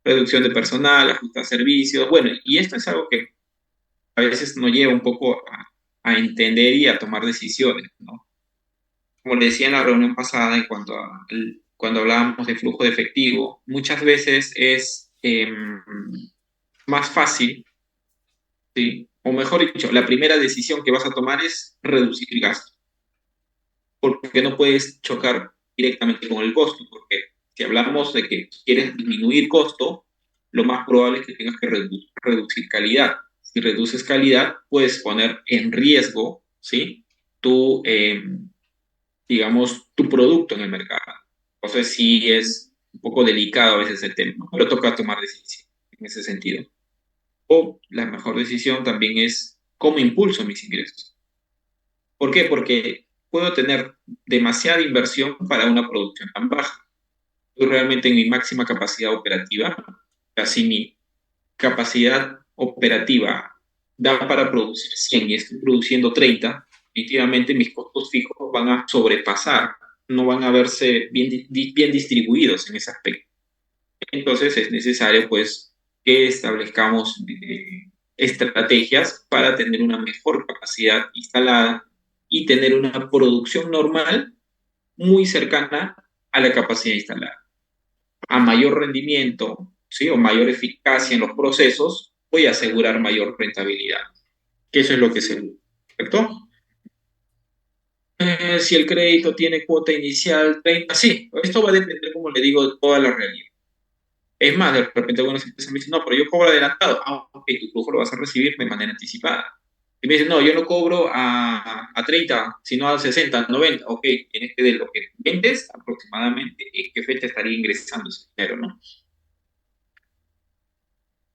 Reducción de personal, ajustar servicios, bueno, y esto es algo que a veces nos lleva un poco a entender y a tomar decisiones, ¿no? como le decía en la reunión pasada, en cuanto cuando hablábamos de flujo de efectivo, muchas veces es más fácil, ¿sí? O mejor dicho, la primera decisión que vas a tomar es reducir el gasto, porque no puedes chocar directamente con el costo, porque si hablamos de que quieres disminuir costo, lo más probable es que tengas que reducir calidad. Si reduces calidad, puedes poner en riesgo, ¿sí? Tu, digamos, tu producto en el mercado. Entonces sí es un poco delicado a veces el tema, ¿no? Pero toca tomar decisión en ese sentido. O la mejor decisión también es cómo impulso mis ingresos. ¿Por qué? Porque puedo tener demasiada inversión para una producción tan baja. Estoy realmente en mi máxima capacidad operativa, así mi capacidad operativa da para producir 100 y estoy produciendo 30, definitivamente mis costos fijos van a sobrepasar, no van a verse bien distribuidos en ese aspecto. Entonces es necesario pues que establezcamos estrategias para tener una mejor capacidad instalada y tener una producción normal muy cercana a la capacidad instalada. A mayor rendimiento, ¿sí? O mayor eficacia en los procesos, voy a asegurar mayor rentabilidad, que eso es lo que se busca, ¿correcto? Si el crédito tiene cuota inicial 30, sí, esto va a depender, como le digo, de toda la realidad. Es más, de repente algunas empresas me dicen, no, pero yo cobro adelantado. Ah, ok, tu flujo lo vas a recibir de manera anticipada. Y me dicen, no, yo no cobro a 30, sino a 60, 90. Ok, tienes que de lo que vendes aproximadamente, ¿en qué fecha estaría ingresando ese dinero, no?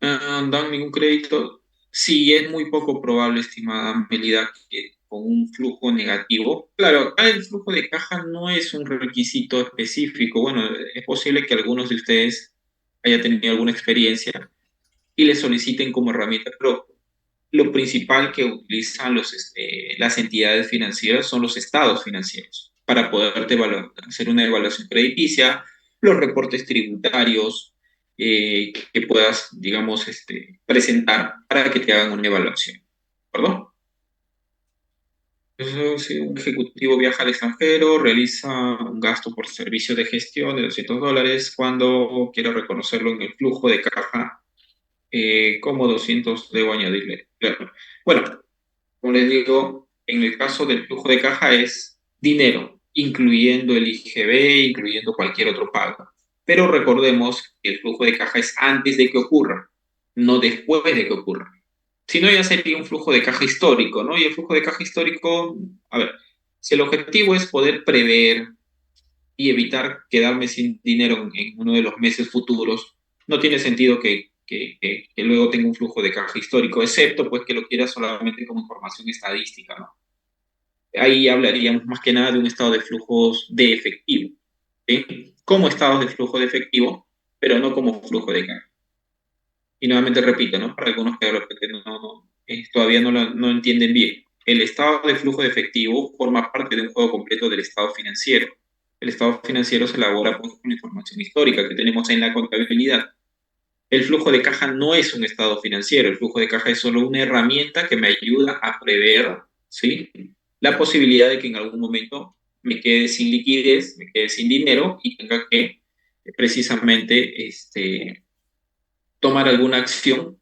Dan ningún crédito. Sí, es muy poco probable, estimada Melida, que con un flujo negativo. Claro, acá el flujo de caja no es un requisito específico. Bueno, es posible que algunos de ustedes haya tenido alguna experiencia y le soliciten como herramienta, pero lo principal que utilizan las entidades financieras son los estados financieros para poderte hacer una evaluación crediticia, los reportes tributarios que puedas, digamos, presentar para que te hagan una evaluación. ¿Perdón? Eso, si un ejecutivo viaja al extranjero, realiza un gasto por servicio de gestión de $200 cuando quiera reconocerlo en el flujo de caja, como 200 debo añadirle. Claro. Bueno, como les digo, en el caso del flujo de caja es dinero, incluyendo el IGB, incluyendo cualquier otro pago. Pero recordemos que el flujo de caja es antes de que ocurra, no después de que ocurra. Si no, ya sería un flujo de caja histórico, ¿no? Y el flujo de caja histórico, a ver, si el objetivo es poder prever y evitar quedarme sin dinero en uno de los meses futuros, no tiene sentido que luego tenga un flujo de caja histórico, excepto pues que lo quiera solamente como información estadística, ¿no? Ahí hablaríamos más que nada de un estado de flujos de efectivo, ¿sí? Como estados de flujo de efectivo, pero no como flujo de caja. Y nuevamente repito, ¿no? Para algunos que de repente todavía no entienden bien. El estado de flujo de efectivo forma parte de un juego completo del estado financiero. El estado financiero se elabora pues, con información histórica que tenemos en la contabilidad. El flujo de caja no es un estado financiero, el flujo de caja es solo una herramienta que me ayuda a prever, ¿sí? La posibilidad de que en algún momento me quede sin liquidez, me quede sin dinero y tenga que precisamente tomar alguna acción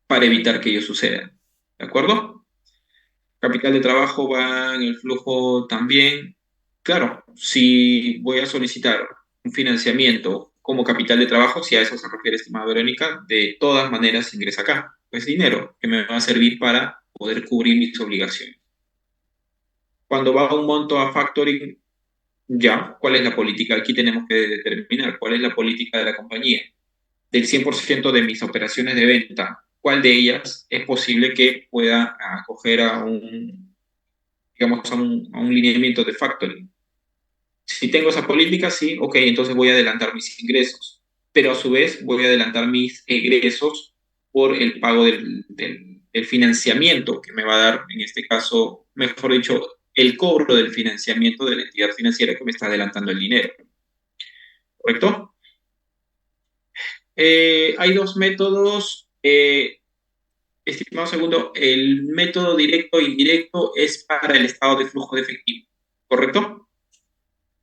para evitar que ello suceda. ¿De acuerdo? Capital de trabajo va en el flujo también. Claro, si voy a solicitar un financiamiento como capital de trabajo, si a eso se refiere, estimada Verónica, de todas maneras ingresa acá. Es dinero que me va a servir para poder cubrir mis obligaciones. Cuando va un monto a factoring, ya, ¿cuál es la política? Aquí tenemos que determinar cuál es la política de la compañía. Del 100% de mis operaciones de venta, ¿cuál de ellas es posible que pueda acoger a digamos, a un lineamiento de factoring? Si tengo esa política, sí, ok, entonces voy a adelantar mis ingresos, pero a su vez voy a adelantar mis egresos por el pago del financiamiento que me va a dar, en este caso, mejor dicho, el cobro del financiamiento de la entidad financiera que me está adelantando el dinero, ¿correcto? Hay dos métodos. Estimado segundo, el método directo e indirecto es para el estado de flujo de efectivo, ¿correcto?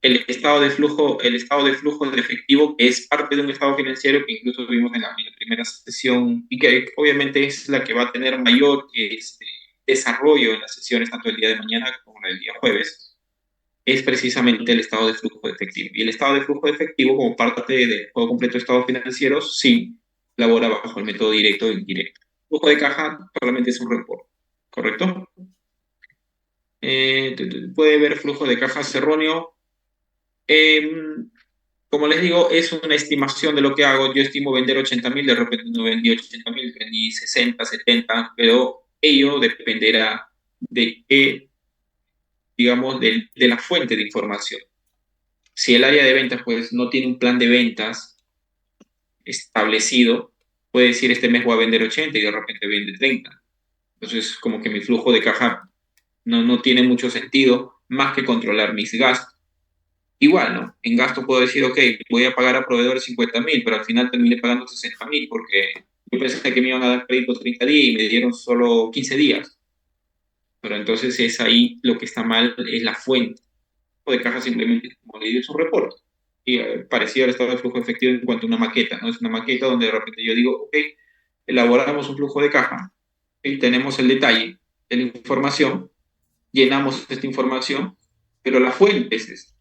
el estado de flujo de efectivo, que es parte de un estado financiero que incluso vimos en la primera sesión y que obviamente es la que va a tener mayor desarrollo en las sesiones tanto el día de mañana como el día jueves, es precisamente el estado de flujo de efectivo. Y el estado de flujo de efectivo, como parte del juego completo de estados financieros, sí labora bajo el método directo e indirecto. Flujo de caja solamente es un reporte, ¿correcto? Puede ver flujo de cajas erróneo. Eh, Como les digo, es una estimación de lo que hago. Yo estimo vender 80.000, de repente no vendí 80.000, vendí 60, 70, pero ello dependerá de qué, digamos, de la fuente de información. Si el área de ventas pues no tiene un plan de ventas establecido, puede decir este mes voy a vender 80 y de repente vende 30. Entonces, como que mi flujo de caja no tiene mucho sentido más que controlar mis gastos. Igual, ¿no? En gasto puedo decir, ok, voy a pagar a proveedores 50.000, pero al final terminé pagando 60.000 porque yo pensé que me iban a dar crédito 30 días y me dieron solo 15 días. Pero entonces es ahí lo que está mal, es la fuente. O de caja simplemente, como le digo, es un reporte. Y parecido al estado de flujo efectivo en cuanto a una maqueta, ¿no? Es una maqueta donde de repente yo digo, ok, elaboramos un flujo de caja y tenemos el detalle de la información, llenamos esta información, pero la fuente es esta.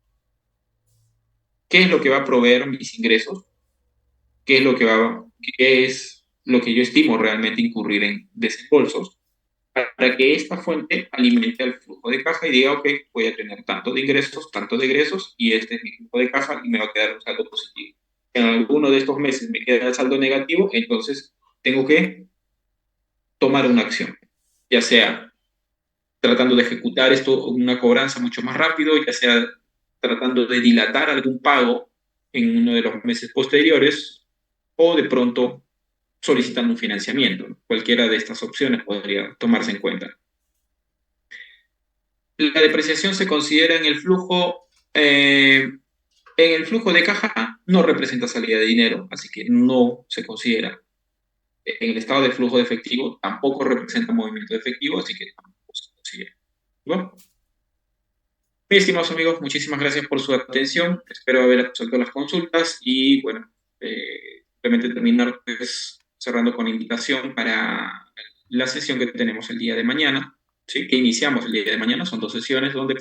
¿Qué es lo que va a proveer mis ingresos? Qué es lo que yo estimo realmente incurrir en desembolsos para que esta fuente alimente al flujo de caja y diga, ok, voy a tener tanto de ingresos y este es mi flujo de caja y me va a quedar un saldo positivo. En alguno de estos meses me queda el saldo negativo, entonces tengo que tomar una acción, ya sea tratando de ejecutar esto, una cobranza mucho más rápido, ya sea tratando de dilatar algún pago en uno de los meses posteriores o de pronto solicitando un financiamiento. Cualquiera de estas opciones podría tomarse en cuenta. La depreciación se considera en el flujo de caja, no representa salida de dinero, así que no se considera. En el estado de flujo de efectivo tampoco representa movimiento de efectivo, así que tampoco se considera. Bueno, mis estimados amigos, muchísimas gracias por su atención. Espero haber resuelto las consultas y bueno, simplemente terminar pues, cerrando con invitación para la sesión que tenemos el día de mañana, ¿sí? Que iniciamos el día de mañana. Son dos sesiones donde